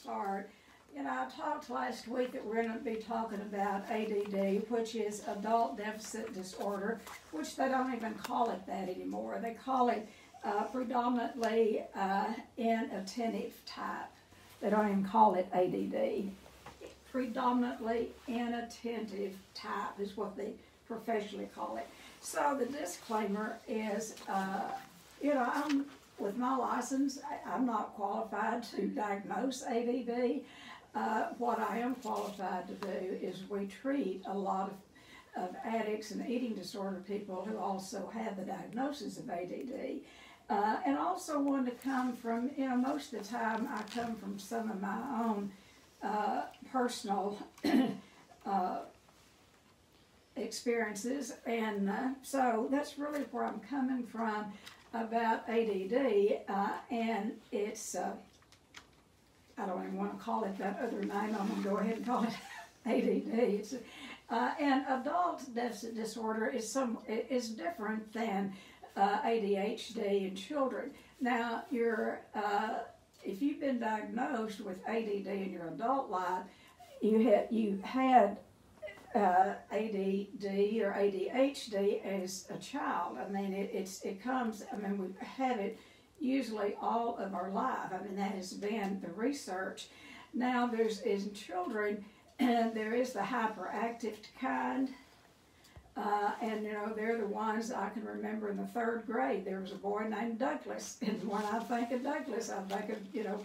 start. You know, I talked last week that we're going to be talking about ADD, which is Adult Deficit Disorder, which they don't even call it that anymore. They call it predominantly inattentive type. They don't even call it ADD. Predominantly inattentive type is what they professionally call it. So the disclaimer is, you know, with my license, I'm not qualified to diagnose ADD. What I am qualified to do is we treat a lot of addicts and eating disorder people who also have the diagnosis of ADD. And also want to come from, you know, most of the time I come from some of my own personal experiences, and so that's really where I'm coming from about ADD, and it's, I don't even want to call it that other name, I'm going to go ahead and call it ADD. It's, and adult deficit disorder is different than ADHD in children. Now, if you've been diagnosed with ADD in your adult life, you had ADD or ADHD as a child. I mean, it comes, I mean, we have it usually all of our life. I mean, that has been the research. Now, in children, there is the hyperactive kind, and, you know, they're the ones I can remember in the 3rd grade. There was a boy named Douglas, and when I think of Douglas, I think of, you know,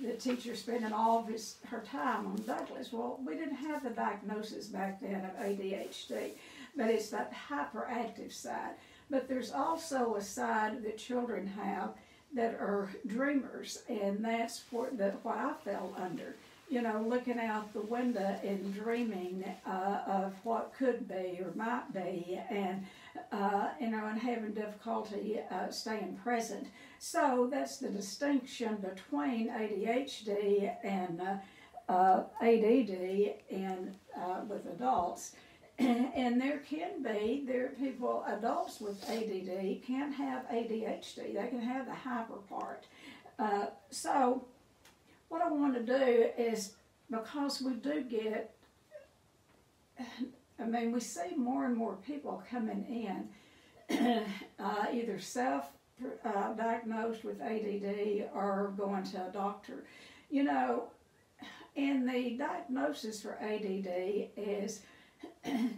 the teacher spending all of her time on Douglas. Well, we didn't have the diagnosis back then of ADHD, but it's that hyperactive side. But there's also a side that children have that are dreamers, and that's what I fell under. You know, looking out the window and dreaming of what could be or might be, and you know, and having difficulty staying present. So that's the distinction between ADHD and ADD and with adults. And there are people, adults with ADD can have ADHD. They can have the hyper part. So what I want to do is, because we do get, I mean, we see more and more people coming in, either self-diagnosed with ADD or going to a doctor. You know, and the diagnosis for ADD is,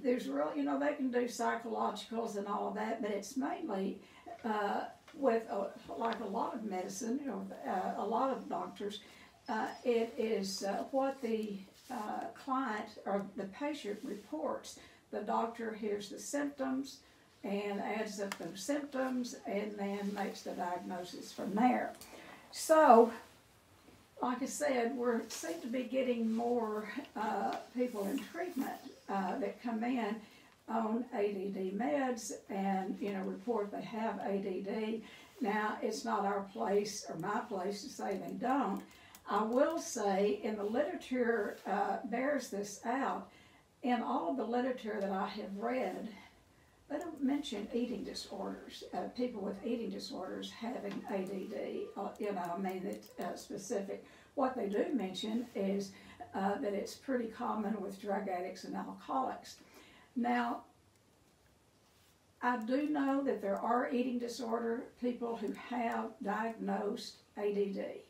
there's real, you know, they can do psychologicals and all of that, but it's mainly with, like a lot of medicine, you know, a lot of doctors, it is what the client or the patient reports. The doctor hears the symptoms and adds up those symptoms and then makes the diagnosis from there. So, like I said, we seem to be getting more people in treatment that come in on ADD meds and, you know, report they have ADD. Now, it's not our place or my place to say they don't. I will say, in the literature bears this out. In all of the literature that I have read, they don't mention eating disorders, people with eating disorders having ADD, you know, I mean, it's specific. What they do mention is that it's pretty common with drug addicts and alcoholics. Now, I do know that there are eating disorder people who have diagnosed ADD.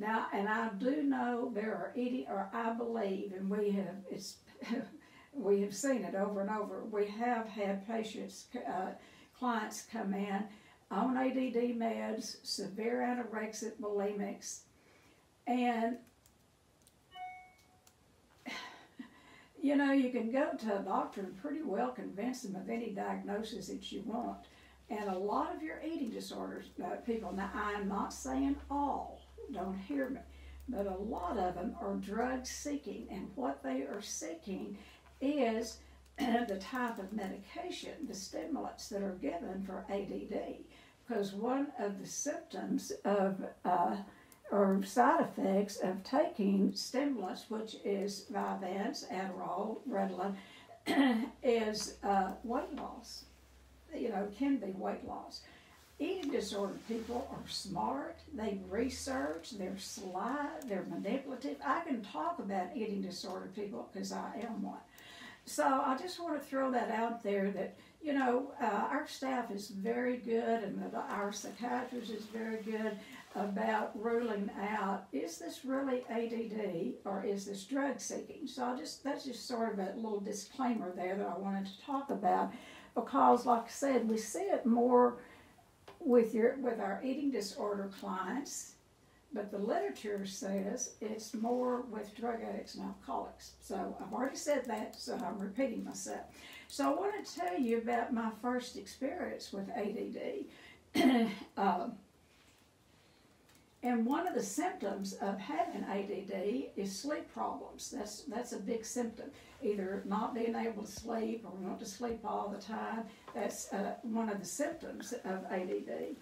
Now, and I do know there are eating, or I believe, and we have seen it over and over. We have had patients, clients come in on ADD meds, severe anorexic bulimics, and you know, you can go to a doctor and pretty well convince them of any diagnosis that you want. And a lot of your eating disorders people, now I am not saying all, don't hear me, but a lot of them are drug seeking, and what they are seeking is the type of medication, the stimulants that are given for ADD, because one of the symptoms of or side effects of taking stimulants, which is Vyvanse, Adderall, Ritalin, is weight loss. You know, can be weight loss. eating disorder people are smart, they research, they're sly, they're manipulative. I can talk about eating disorder people because I am one. So I just want to throw that out there that, you know, our staff is very good, and our psychiatrist is very good about ruling out, is this really ADD or is this drug seeking? So that's just sort of a little disclaimer there that I wanted to talk about, because like I said, we see it more with our eating disorder clients, but the literature says it's more with drug addicts and alcoholics. So I've already said that, so I'm repeating myself. So I want to tell you about my first experience with ADD. And one of the symptoms of having ADD is sleep problems. That's a big symptom. Either not being able to sleep or want to sleep all the time. That's one of the symptoms of ADD.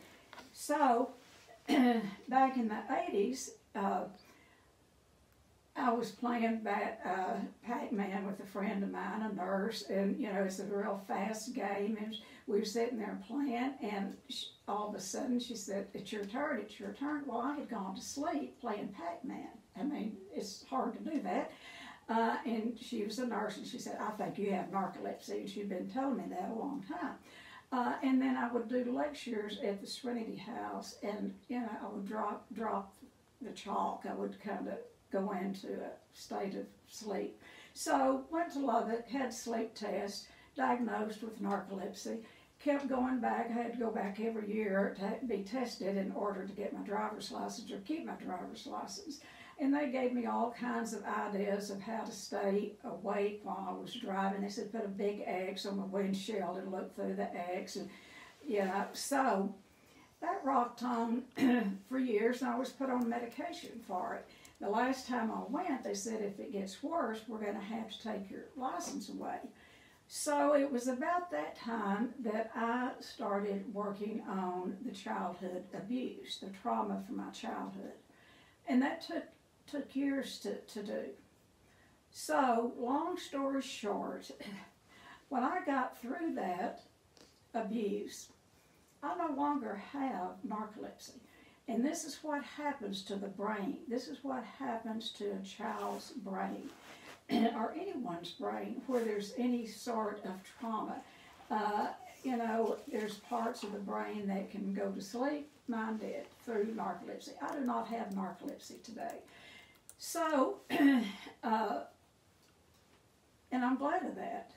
So back in the 80s, I was playing Pac-Man with a friend of mine, a nurse, and you know, it's a real fast game, and we were sitting there playing, and all of a sudden she said, "It's your turn, it's your turn." Well, I had gone to sleep playing Pac-Man. I mean, it's hard to do that. And she was a nurse, and she said, "I think you have narcolepsy," and she'd been telling me that a long time. And then I would do lectures at the Serenity House, and you know, I would drop the chalk. I would kind of go into a state of sleep. So went to Lubbock, had sleep test, diagnosed with narcolepsy, kept going back. I had to go back every year to be tested in order to get my driver's license or keep my driver's license. And they gave me all kinds of ideas of how to stay awake while I was driving. They said put a big X on my windshield and look through the X. And, you know, so that rocked on for years, and I was put on medication for it. The last time I went, they said if it gets worse, we're going to have to take your license away. So it was about that time that I started working on the childhood abuse, the trauma from my childhood. And that took years to do. So, long story short, when I got through that abuse, I no longer have narcolepsy. And this is what happens to the brain. This is what happens to a child's brain, or anyone's brain, where there's any sort of trauma. You know, there's parts of the brain that can go to sleep. Mine did, through narcolepsy. I do not have narcolepsy today. So, and I'm glad of that.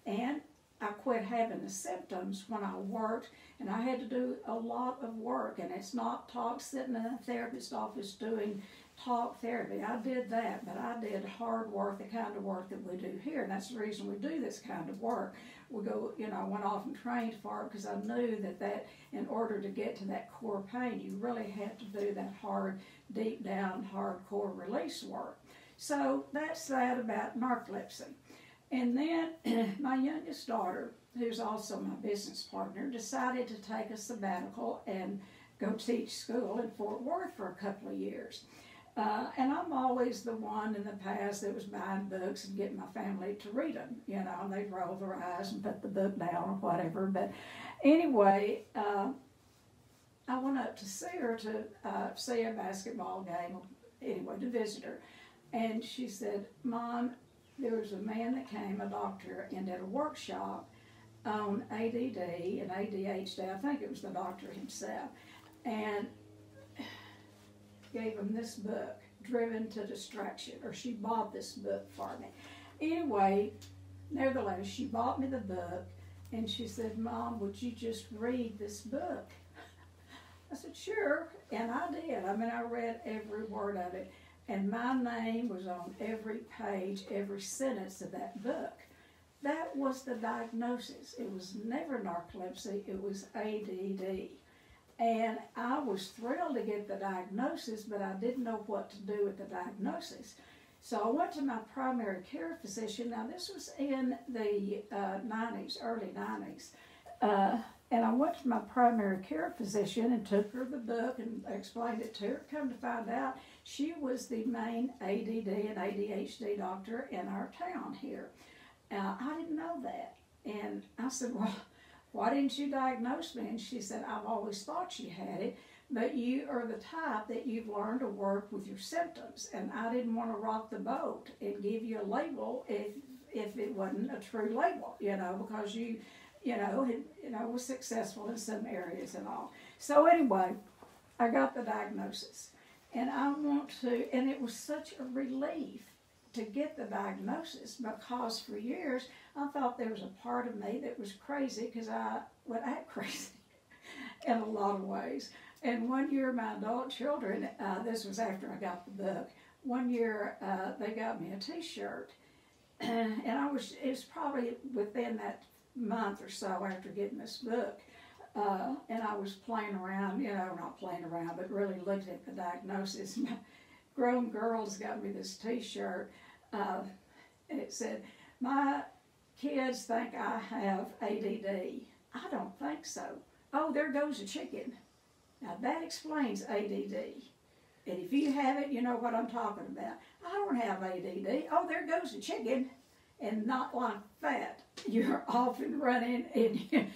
And I quit having the symptoms when I worked, and I had to do a lot of work, and it's not sitting in a therapist's office doing talk therapy. I did that, but I did hard work, the kind of work that we do here, and that's the reason we do this kind of work. We go, you know, I went off and trained for it because I knew that in order to get to that core pain, you really had to do that hard, deep down, hardcore release work. So that's that about narcolepsy. And then my youngest daughter, who's also my business partner, decided to take a sabbatical and go teach school in Fort Worth for a couple of years. And I'm always the one in the past that was buying books and getting my family to read them, you know, and they'd roll their eyes and put the book down or whatever. But anyway, I went up to see her to see a basketball game, anyway, to visit her. And she said, "Mom, there was a man that came, a doctor, and did a workshop on ADD and ADHD. I think it was the doctor himself, and gave him this book, Driven to Distraction," or she bought this book for me. Anyway, nevertheless, she bought me the book, and she said, "Mom, would you just read this book?" I said, "Sure," and I did. I mean, I read every word of it. And my name was on every page, every sentence of that book. That was the diagnosis. It was never narcolepsy, it was ADD. And I was thrilled to get the diagnosis, but I didn't know what to do with the diagnosis. So I went to my primary care physician. Now this was in the 90s, early 90s. And I went to my primary care physician and took her the book and explained it to her. Come to find out, she was the main ADD and ADHD doctor in our town here. I didn't know that. And I said, "Well, why didn't you diagnose me? And she said, I've always thought you had it, but you are the type that you've learned to work with your symptoms. And I didn't want to rock the boat and give you a label if it wasn't a true label, because you was successful in some areas and all. So anyway, I got the diagnosis. And and it was such a relief to get the diagnosis, because for years I thought there was a part of me that was crazy, because I would act crazy in a lot of ways. And one year my adult children, this was after I got the book, one year they got me a t-shirt, and it was probably within that month or so after getting this book, and I was playing around, not playing around, but really looking at the diagnosis. My grown girls got me this t-shirt, and it said, my kids think I have ADD. I don't think so. Oh, there goes a chicken. Now that explains ADD. And if you have it, you know what I'm talking about. I don't have ADD. Oh, there goes a chicken. And not like that. You're off and running, and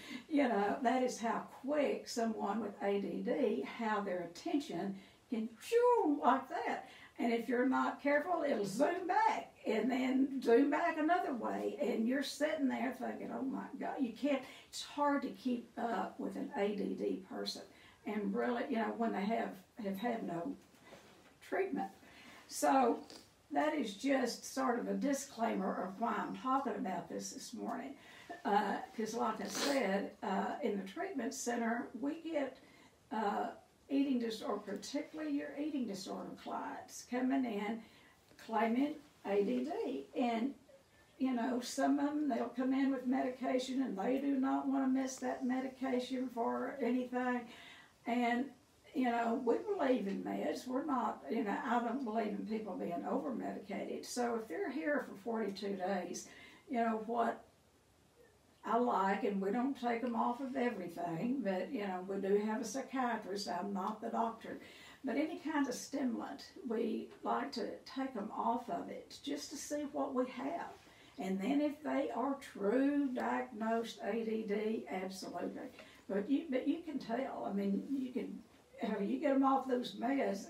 that is how quick someone with ADD, how their attention can shoo like that. And if you're not careful, it'll zoom back, and then zoom back another way, and you're sitting there thinking, oh my God, you can't, it's hard to keep up with an ADD person, and really, when they have had no treatment. So that is just sort of a disclaimer of why I'm talking about this morning. Because like I said, in the treatment center, we get eating disorder, particularly your eating disorder clients, coming in claiming ADD. And, some of them, they'll come in with medication and they do not want to miss that medication for anything. And we believe in meds. We're not, I don't believe in people being over-medicated. So if they're here for 42 days, what I like, and we don't take them off of everything, but, we do have a psychiatrist. I'm not the doctor. But any kind of stimulant, we like to take them off of it just to see what we have. And then if they are true diagnosed ADD, absolutely. But you can tell. I mean, you get them off those meds,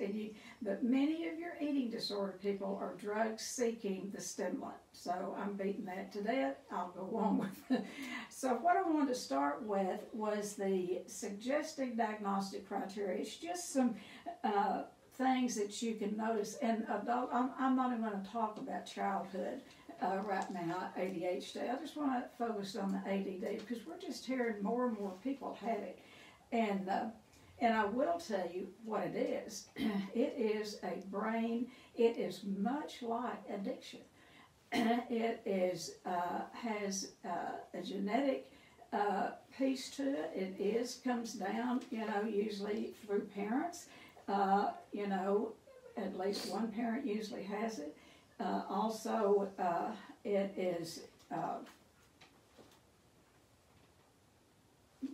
but many of your eating disorder people are drug seeking the stimulant. So I'm beating that to death. I'll go on with it. So what I wanted to start with was the suggested diagnostic criteria. It's just some things that you can notice. And I'm not even going to talk about childhood right now, ADHD. I just want to focus on the ADD because we're just hearing more and more people have it. And I will tell you what it is. It is a brain, it is much like addiction. It is, has a genetic piece to it. It comes down, usually through parents. At least one parent usually has it. Also, it is...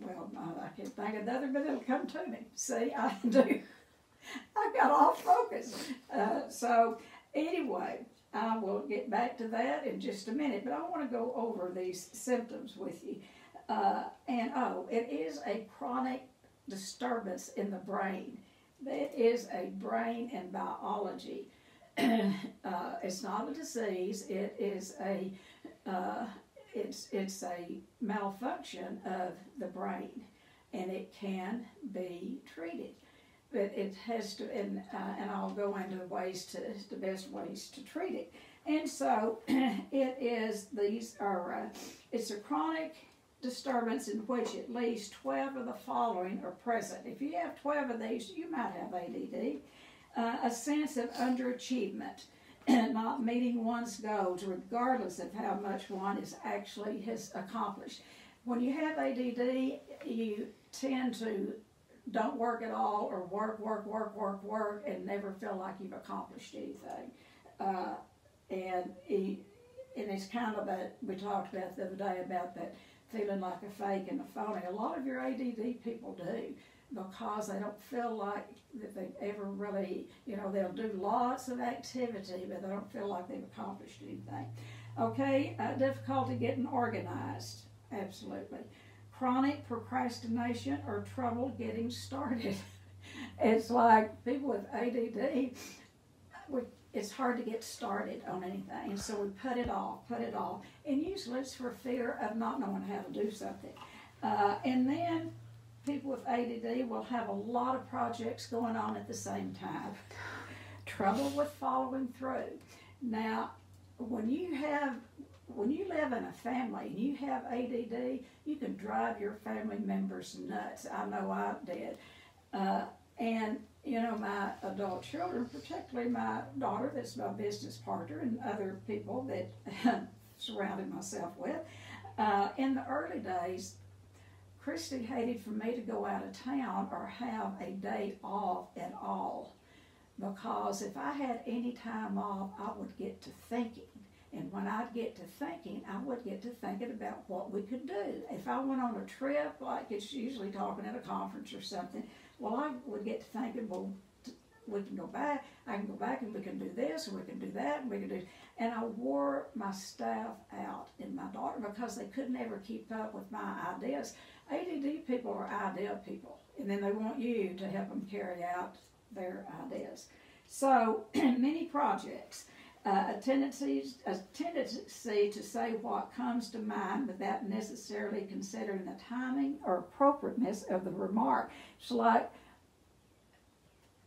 well, I can't think of another, but it'll come to me. See, I do. I got off focus. So anyway, I will get back to that in just a minute, but I want to go over these symptoms with you. It is a chronic disturbance in the brain. That is a brain and biology. It's not a disease. It is a... It's a malfunction of the brain, and it can be treated. But it has to, and I'll go into the best ways to treat it. And so it's a chronic disturbance in which at least 12 of the following are present. If you have 12 of these, you might have ADD. A sense of underachievement. Not meeting one's goals regardless of how much one has accomplished. When you have ADD, you tend to don't work at all or work and never feel like you've accomplished anything. And it's kind of that we talked about the other day about that feeling like a fake and a phony. A lot of your ADD people do, because they don't feel like that they've ever really, they'll do lots of activity, but they don't feel like they've accomplished anything. Okay, difficulty getting organized, absolutely. chronic procrastination or trouble getting started. It's like people with ADD, it's hard to get started on anything, and so we put it off, and usually it's for fear of not knowing how to do something. And then people with ADD will have a lot of projects going on at the same time. Trouble with following through. Now, when you live in a family and you have ADD, you can drive your family members nuts. I know I did. And, you know, my adult children, particularly my daughter that's my business partner and other people that surrounded myself with, in the early days, Christy hated for me to go out of town or have a day off at all, because if I had any time off, I would get to thinking. And when I'd get to thinking, I would get to thinking about what we could do. If I went on a trip, like it's usually talking at a conference or something, well, I would get to thinking, well, we can go back, I can go back and we can do this, and we can do that, and we can do, and I wore my staff out in my daughter because they could never keep up with my ideas. ADD people are idea people, and then they want you to help them carry out their ideas. So, many projects, a tendency to say what comes to mind without necessarily considering the timing or appropriateness of the remark. It's like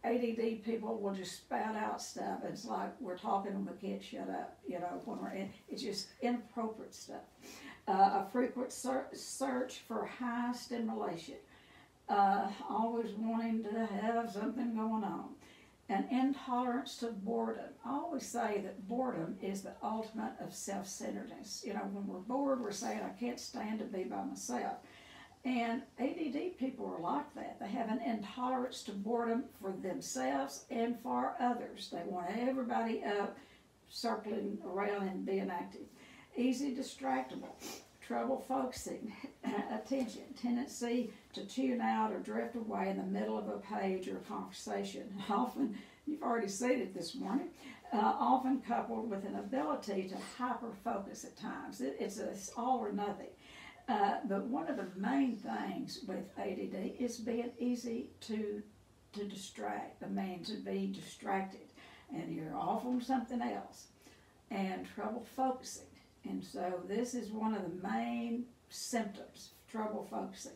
ADD people will just spout out stuff. It's like we're talking and we can't shut up, you know, when we're in. It's just inappropriate stuff. A frequent search for high stimulation. Always wanting to have something going on. An intolerance to boredom. I always say that boredom is the ultimate of self-centeredness. You know, when we're bored, we're saying, I can't stand to be by myself. And ADD people are like that. They have an intolerance to boredom for themselves and for others. They want everybody up, circling around and being active. Easy distractible. Trouble focusing, attention, tendency to tune out or drift away in the middle of a page or a conversation. Often, you've already seen it this morning, often coupled with an ability to hyper-focus at times. It's all or nothing. But one of the main things with ADD is being easy to distract, to be distracted. And you're off on something else. And trouble focusing. And so this is one of the main symptoms, trouble focusing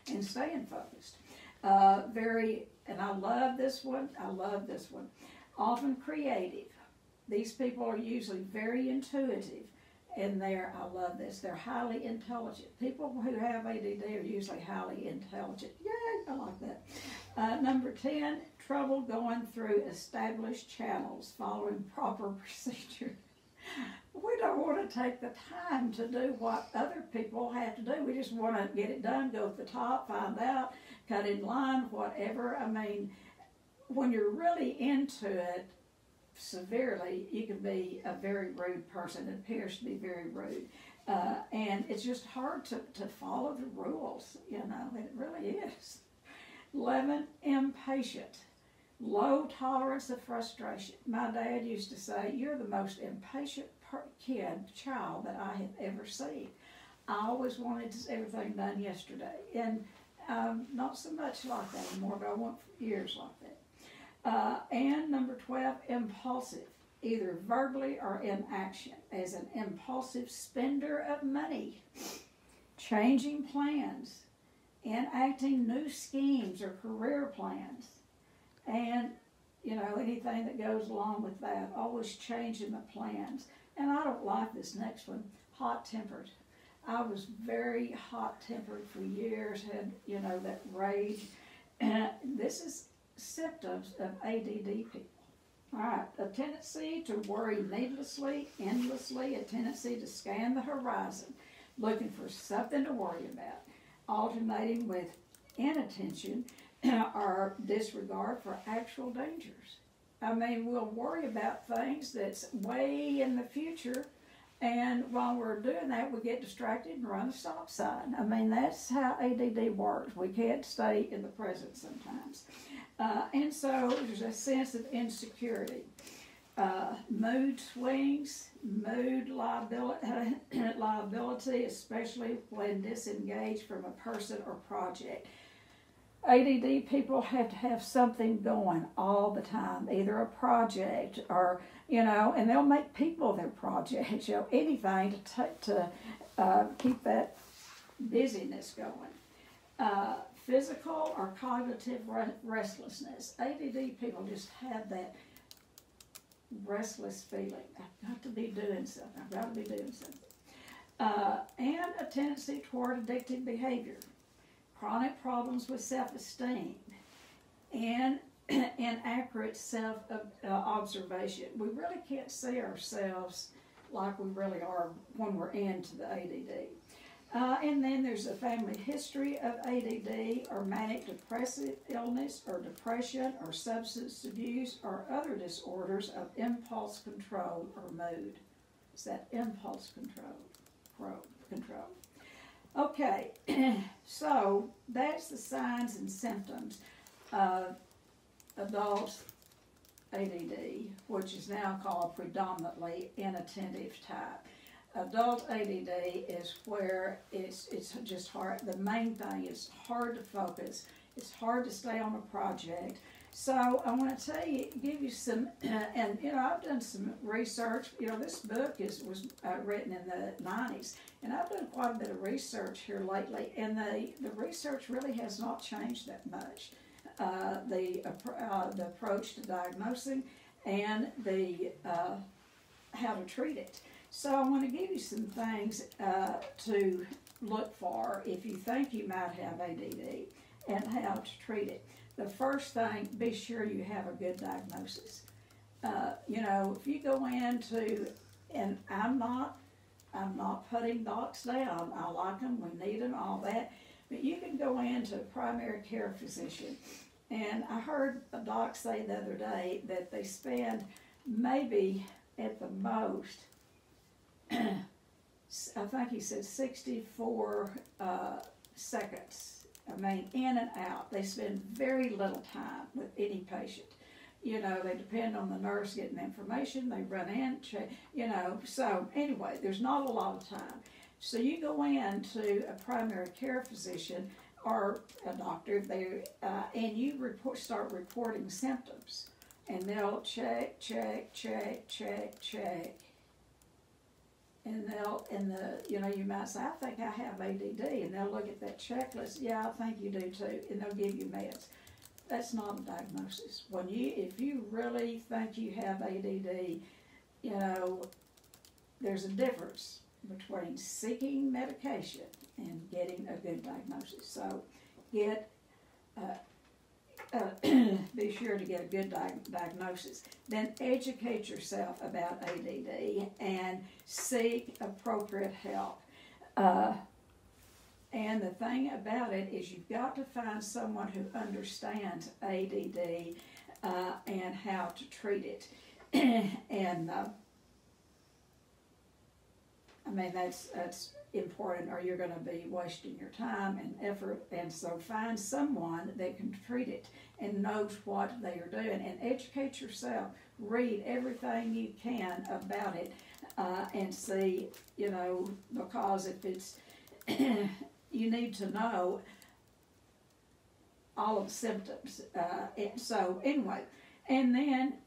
and staying focused. And I love this one, often creative. These people are usually very intuitive, and I love this, they're highly intelligent. People who have ADD are usually highly intelligent. Yay, I like that. Number 10, trouble going through established channels, following proper procedure. We don't want to take the time to do what other people have to do. We just want to get it done, go to the top, find out, cut in line, whatever. I mean, when you're really into it severely, you can be a very rude person. It appears to be very rude. And it's just hard to follow the rules, you know, it really is. 11, impatient. Low tolerance of frustration. My dad used to say, you're the most impatient child that I have ever seen. I always wanted everything done yesterday. And not so much like that anymore, but I went for years like that. And number 12, impulsive, either verbally or in action, as an impulsive spender of money, changing plans, enacting new schemes or career plans. And, you know, anything that goes along with that, always changing the plans. And I don't like this next one, hot-tempered. I was very hot-tempered for years, had, you know, that rage. And this is symptoms of ADD people. All right, a tendency to worry needlessly, endlessly, a tendency to scan the horizon, looking for something to worry about, alternating with inattention, or disregard for actual dangers. I mean, we'll worry about things that's way in the future, and while we're doing that, we get distracted and run a stop sign. I mean, that's how ADD works. We can't stay in the present sometimes. And so there's a sense of insecurity. mood swings, mood liability, especially when disengaged from a person or project. ADD people have to have something going all the time, either a project or, and they'll make people their projects, anything to keep that busyness going. Physical or cognitive restlessness. ADD people just have that restless feeling. I've got to be doing something. And a tendency toward addictive behavior. Chronic problems with self-esteem, and inaccurate self-observation. We really can't see ourselves like we really are when we're into the ADD. And then there's a family history of ADD or manic depressive illness or depression or substance abuse or other disorders of impulse control or mood. It's that impulse control. Okay, so that's the signs and symptoms of adult ADD, which is now called predominantly inattentive type. Adult ADD is where it's just hard. The main thing is hard to focus. It's hard to stay on a project. So I want to give you some, and I've done some research. This book was written in the 90s, and I've done quite a bit of research here lately, and the research really has not changed that much. The approach to diagnosing and the how to treat it. So I want to give you some things to look for if you think you might have ADD and how to treat it. The first thing, be sure you have a good diagnosis. If you go into, and I'm not putting docs down. I like them, we need them, all that. But you can go into a primary care physician. And I heard a doc say the other day that they spend maybe at the most, I think he said 64 seconds. In and out. They spend very little time with any patient. They depend on the nurse getting information. They run in, check, So anyway, there's not a lot of time. So you go in to a primary care physician or a doctor there, and you start reporting symptoms. And they'll check. And you might say, I think I have ADD, and they'll look at that checklist. Yeah, I think you do too, and they'll give you meds. That's not a diagnosis. If you really think you have ADD, there's a difference between seeking medication and getting a good diagnosis. So, be sure to get a good diagnosis. Then educate yourself about ADD and seek appropriate help. And the thing about it is you've got to find someone who understands ADD and how to treat it. And that's important, or you're going to be wasting your time and effort. And so find someone that can treat it and knows what they are doing, and educate yourself. Read everything you can about it and see, because if it's you need to know all of the symptoms. So anyway, and then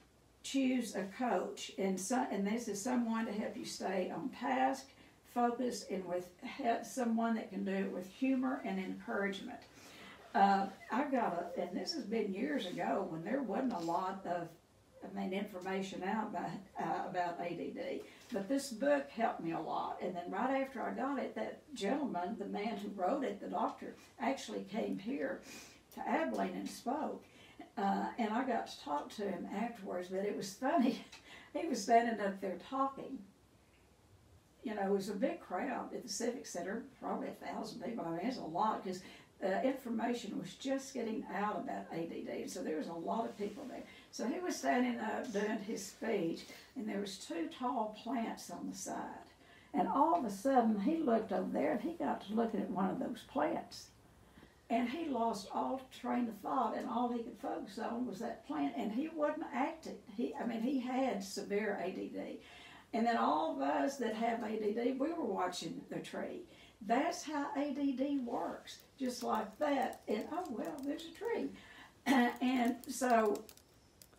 choose a coach, and this is someone to help you stay on task, focus, and with someone that can do it with humor and encouragement. And this has been years ago when there wasn't a lot of information out about ADD. But this book helped me a lot. And then right after I got it, that gentleman, the man who wrote it, the doctor, actually came here to Abilene and spoke. And I got to talk to him afterwards, but it was funny. He was standing up there talking. It was a big crowd at the Civic Center, probably 1,000 people. It's a lot, because information was just getting out about ADD, so there was a lot of people there. So he was standing up doing his speech, and there was 2 tall plants on the side. And all of a sudden, he looked over there, and he got to looking at one of those plants. And he lost all train of thought, and all he could focus on was that plant, and he wasn't acting. He had severe ADD. And then all of us that have ADD, we were watching the tree. That's how ADD works, just like that. And, oh, well, there's a tree. And so,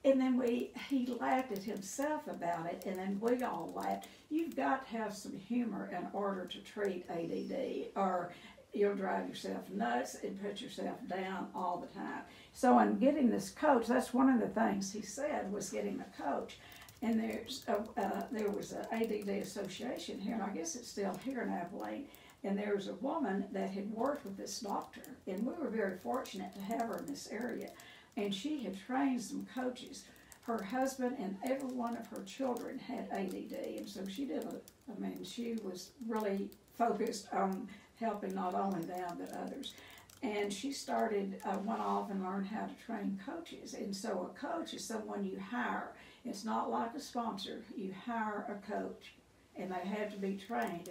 and then he laughed at himself about it, and then we all laughed. You've got to have some humor in order to treat ADD, or you'll drive yourself nuts and put yourself down all the time. So in getting this coach, that's one of the things he said, was getting a coach. And there was an ADD association here, and I guess it's still here in Abilene. And there was a woman that had worked with this doctor, and we were very fortunate to have her in this area. And she had trained some coaches. Her husband and every one of her children had ADD, and so she she was really focused on helping not only them but others. And she went off and learned how to train coaches. And so a coach is someone you hire. It's not like a sponsor. You hire a coach, and they have to be trained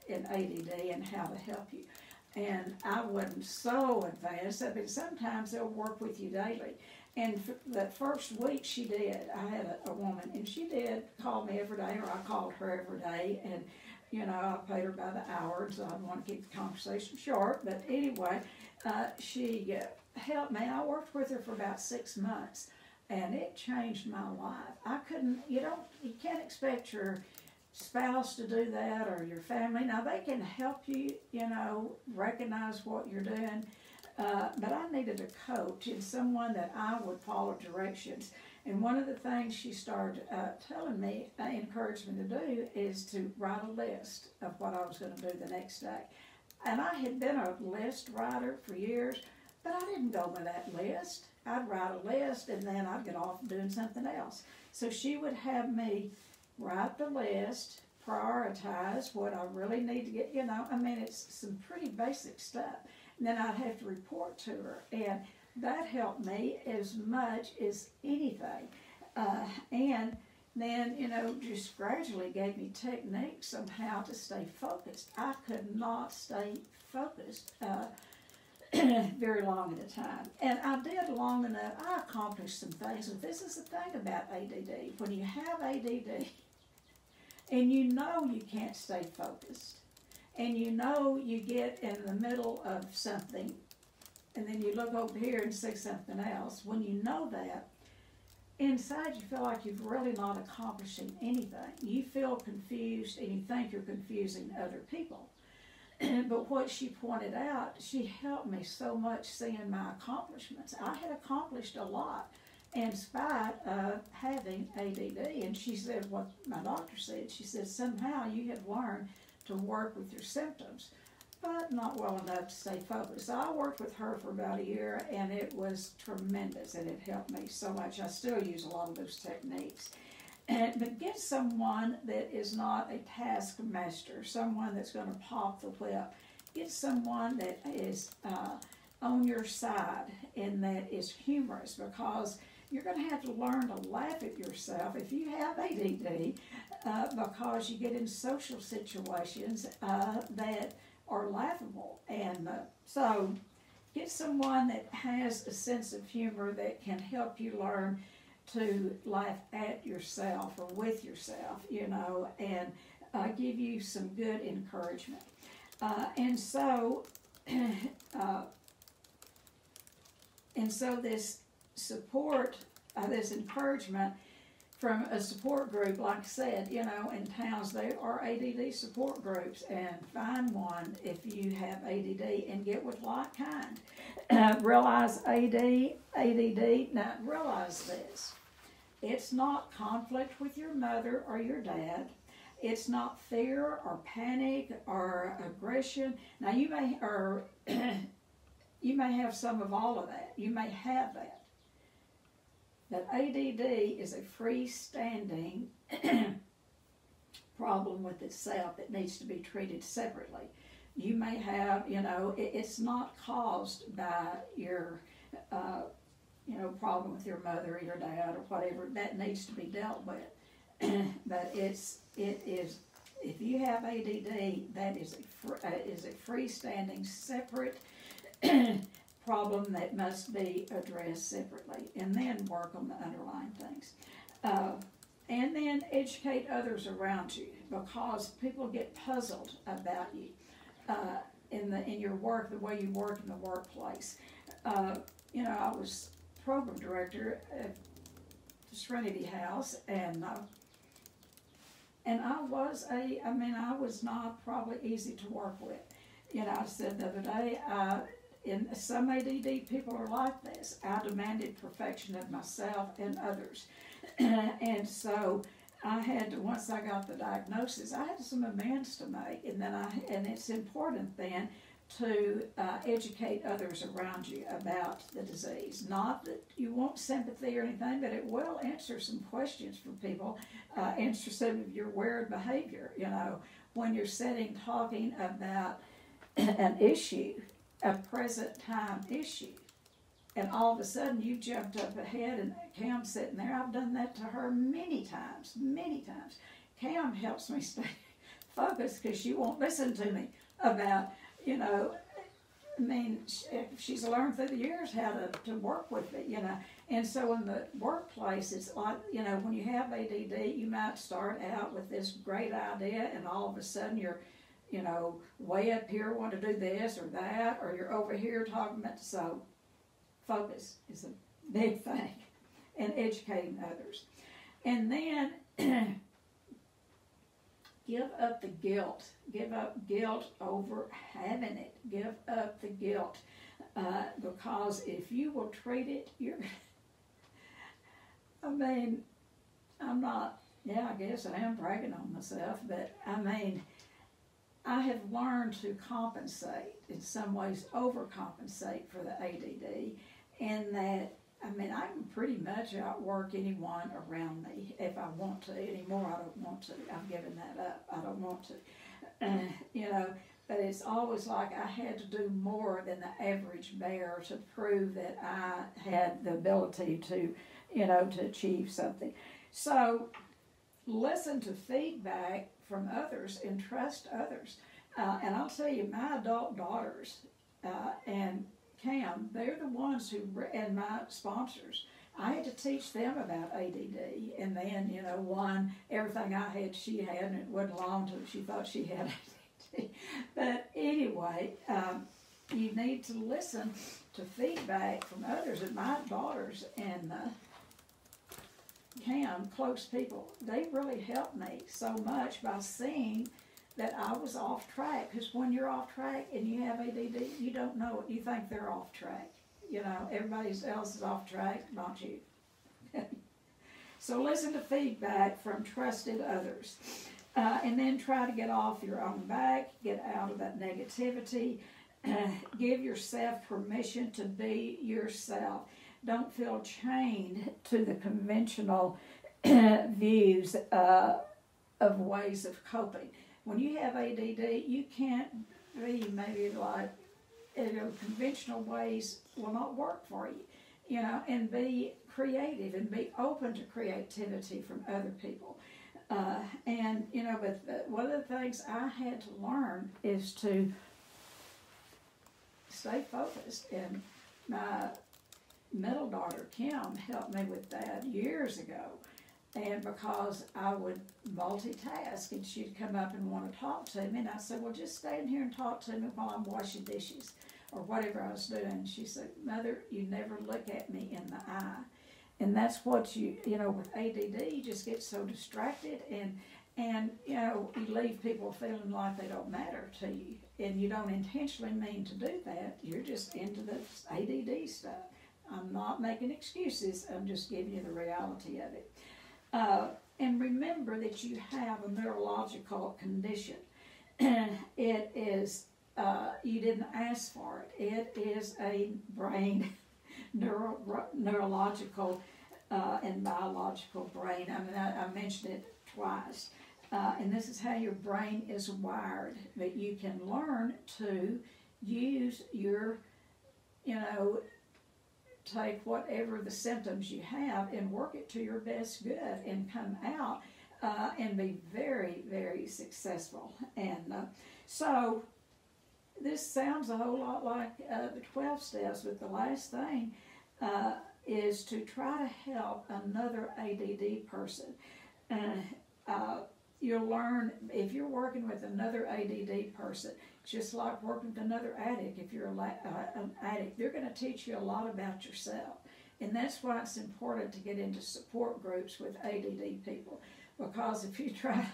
in ADD and how to help you. And I wasn't so advanced. Sometimes they'll work with you daily. And for that first week she did. I had a woman, and she did call me every day, or I called her every day. And I paid her by the hour, so I didn't want to keep the conversation short. But anyway, she helped me. I worked with her for about 6 months, and it changed my life. You can't expect your spouse to do that, or your family. Now, they can help you, recognize what you're doing. But I needed a coach and someone that I would follow directions. And one of the things she started telling me, encouraged me to do, is to write a list of what I was going to do the next day. And I had been a list writer for years, but I didn't go with that list. I'd write a list, and then I'd get off doing something else. So she would have me write the list, prioritize what I really need to get, it's some pretty basic stuff. And then I'd have to report to her, and that helped me as much as anything. And then, just gradually gave me techniques on how to stay focused. I could not stay focused very long at a time. And I did long enough. I accomplished some things, and this is the thing about ADD. When you have ADD, and you can't stay focused, and you get in the middle of something, and then you look over here and see something else. When you know that, inside you feel like you're really not accomplishing anything. You feel confused, and you think you're confusing other people. But what she pointed out, she helped me so much seeing my accomplishments. I had accomplished a lot in spite of having ADD. And she said what my doctor said. She said, somehow you have learned to work with your symptoms, but not well enough to stay focused. So I worked with her for about a year, and it was tremendous, and it helped me so much. I still use a lot of those techniques. But get someone that is not a taskmaster, someone that's going to pop the whip. Get someone that is on your side and that is humorous, because you're going to have to learn to laugh at yourself if you have ADD, because you get in social situations that are laughable. And so get someone that has a sense of humor that can help you learn to laugh at yourself or with yourself, and give you some good encouragement. And so this support, this encouragement from a support group, like I said, in towns there are ADD support groups, and find one if you have ADD and get with like kind. Realize ADD, now realize this. It's not conflict with your mother or your dad. It's not fear or panic or aggression. Now you may have some of all of that. You may have that. But ADD is a freestanding problem with itself that needs to be treated separately. You may have, it's not caused by your, problem with your mother or your dad or whatever. That needs to be dealt with. But it is, if you have ADD, that is a freestanding, separate problem that must be addressed separately, and then work on the underlying things. And then educate others around you, because people get puzzled about you in your work, the way you work in the workplace. You know, I was program director at the Serenity House, and I was not probably easy to work with. You know, I said the other day, and some ADD people are like this. I demanded perfection of myself and others. And so I had to, once I got the diagnosis, I had some amends to make. And it's important then to educate others around you about the disease. Not that you want sympathy or anything, but it will answer some questions for people, answer some of your weird behavior, you know, when you're sitting talking about an issue, a present time issue, and all of a sudden you jumped up ahead and Cam's sitting there. I've done that to her many times, many times. Cam helps me stay focused because she won't listen to me about, you know, I mean, she's learned through the years how to work with it, you know. And so in the workplace, it's like, you know, when you have ADD, you might start out with this great idea, and all of a sudden you're, you know, way up here want to do this or that, or you're over here talking about, so focus is a big thing, and educating others. And then give up the guilt. Give up guilt over having it. Give up the guilt. Because if you will treat it, you're, I mean, I'm not, yeah, I guess I am bragging on myself, but I mean, I have learned to compensate, in some ways overcompensate for the ADD, and that, I mean, I can pretty much outwork anyone around me if I want to. Anymore, I don't want to. I've given that up. I don't want to. You know, but it's always like I had to do more than the average bear to prove that I had the ability to, you know, to achieve something. So listen to feedback from others and trust others. And I'll tell you, my adult daughters and Cam, they're the ones who, and my sponsors, I had to teach them about ADD. And then, you know, one, everything I had, she had, and it wasn't long till she thought she had ADD. But anyway, you need to listen to feedback from others. And my daughters and Cam, close people, they really helped me so much by seeing that I was off track. Because when you're off track and you have ADD, you don't know it. You think they're off track. You know, everybody else is off track, not you. So listen to feedback from trusted others. And then try to get off your own back, get out of that negativity. Give yourself permission to be yourself. Don't feel chained to the conventional views of ways of coping. When you have ADD, you can't be maybe like, you know, conventional ways will not work for you, you know, and be creative and be open to creativity from other people. And, you know, but one of the things I had to learn is to stay focused. And my middle daughter, Kim, helped me with that years ago. And because I would multitask, and she'd come up and want to talk to me, and I said, well, just stay in here and talk to me while I'm washing dishes, or whatever I was doing. And she said, Mother, you never look at me in the eye. And that's what you know, with ADD, you just get so distracted, and you know, you leave people feeling like they don't matter to you. And you don't intentionally mean to do that. You're just into the ADD stuff. I'm not making excuses. I'm just giving you the reality of it. And remember that you have a neurological condition. It is, you didn't ask for it. It is a brain neurological and biological brain. I mean, I mentioned it twice. And this is how your brain is wired. But you can learn to use your, you know, take whatever the symptoms you have and work it to your best good and come out and be very, very successful. And so this sounds a whole lot like the 12 steps, but the last thing is to try to help another ADD person. You'll learn, if you're working with another ADD person, just like working with another addict, if you're an addict, they're going to teach you a lot about yourself. And that's why it's important to get into support groups with ADD people. Because if you try to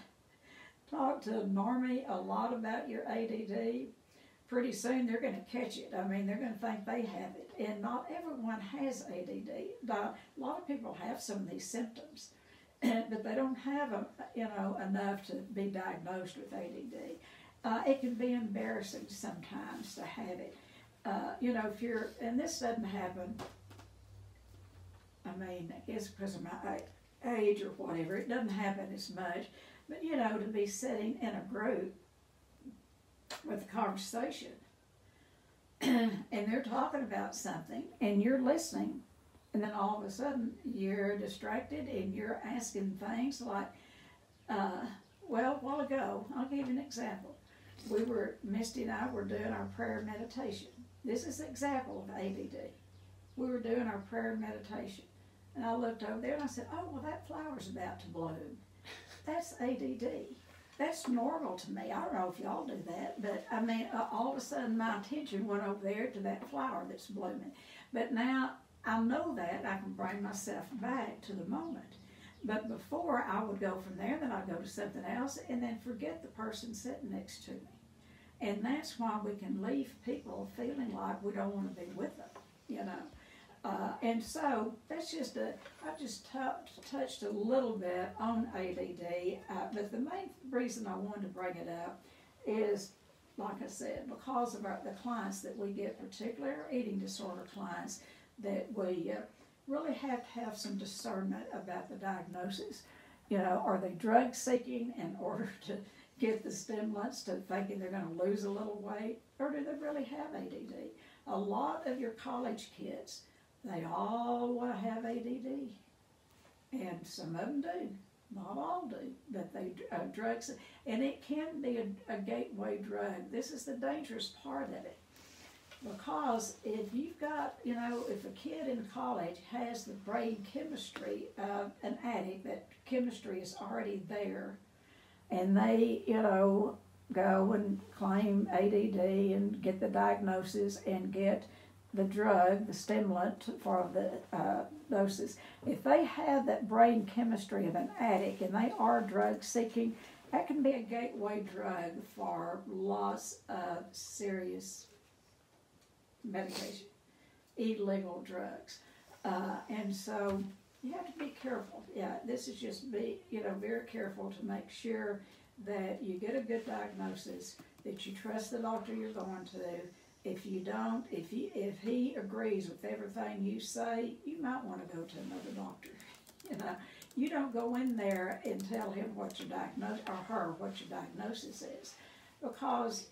talk to a normie a lot about your ADD, pretty soon they're going to catch it. I mean, they're going to think they have it. And not everyone has ADD. A lot of people have some of these symptoms, but they don't have them, enough to be diagnosed with ADD. It can be embarrassing sometimes to have it. If you're, and this doesn't happen, I mean, I guess because of my age or whatever, it doesn't happen as much. But, to be sitting in a group with a conversation and they're talking about something and you're listening, and then all of a sudden you're distracted and you're asking things like, well, a while ago, I'll give you an example. Misty and I were doing our prayer meditation. This is an example of ADD. We were doing our prayer meditation. And I looked over there and I said, oh, well, that flower's about to bloom. That's ADD. That's normal to me. I don't know if y'all do that, but I mean, all of a sudden my attention went over there to that flower that's blooming. But now I know that I can bring myself back to the moment. But before, I would go from there, then I'd go to something else, and then forget the person sitting next to me. And that's why we can leave people feeling like we don't want to be with them, And so that's just I just touched a little bit on ADD, but the main reason I wanted to bring it up is, like I said, because of the clients that we get, particularly our eating disorder clients, that we really have to have some discernment about the diagnosis. Are they drug seeking in order to get the stimulants, to thinking they're going to lose a little weight, or do they really have ADD? A lot of your college kids, they all want to have ADD, and some of them do. Not all do, but they drugs, and it can be a gateway drug. This is the dangerous part of it, because if you've got, if a kid in college has the brain chemistry of an addict, that chemistry is already there, and they, go and claim ADD and get the diagnosis and get the drug, the stimulant for the doses. If they have that brain chemistry of an addict and they are drug seeking, that can be a gateway drug for lots of serious medication, illegal drugs. And so you have to be careful. Yeah, this is just very careful to make sure that you get a good diagnosis, that you trust the doctor you're going to. If you don't, if he agrees with everything you say, you might want to go to another doctor. You don't go in there and tell him what your diagnosis, or her what your diagnosis is, because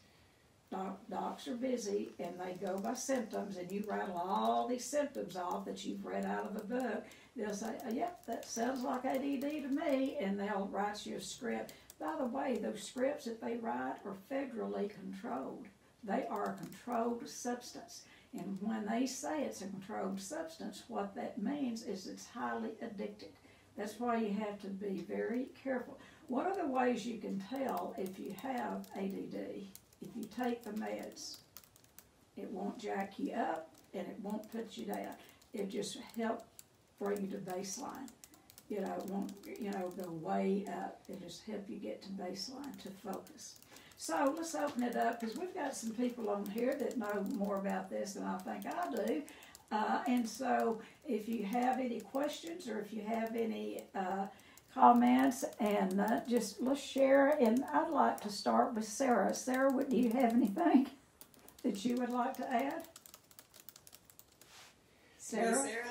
docs are busy and they go by symptoms, and you rattle all these symptoms off that you've read out of a book. They'll say, oh, yep, that sounds like ADD to me, and they'll write you a script. By the way, those scripts that they write are federally controlled. They are a controlled substance. And when they say it's a controlled substance, what that means is it's highly addictive. That's why you have to be very careful. One of the ways you can tell if you have ADD, if you take the meds, it won't jack you up and it won't put you down. It just help bring you to baseline. It won't, go way up. It just help you get to baseline, to focus. So let's open it up, because we've got some people on here that know more about this than I think I do. And so if you have any questions, or if you have any comments, and let's share. And I'd like to start with Sarah. Sarah, do you have anything that you would like to add? Sarah? Sarah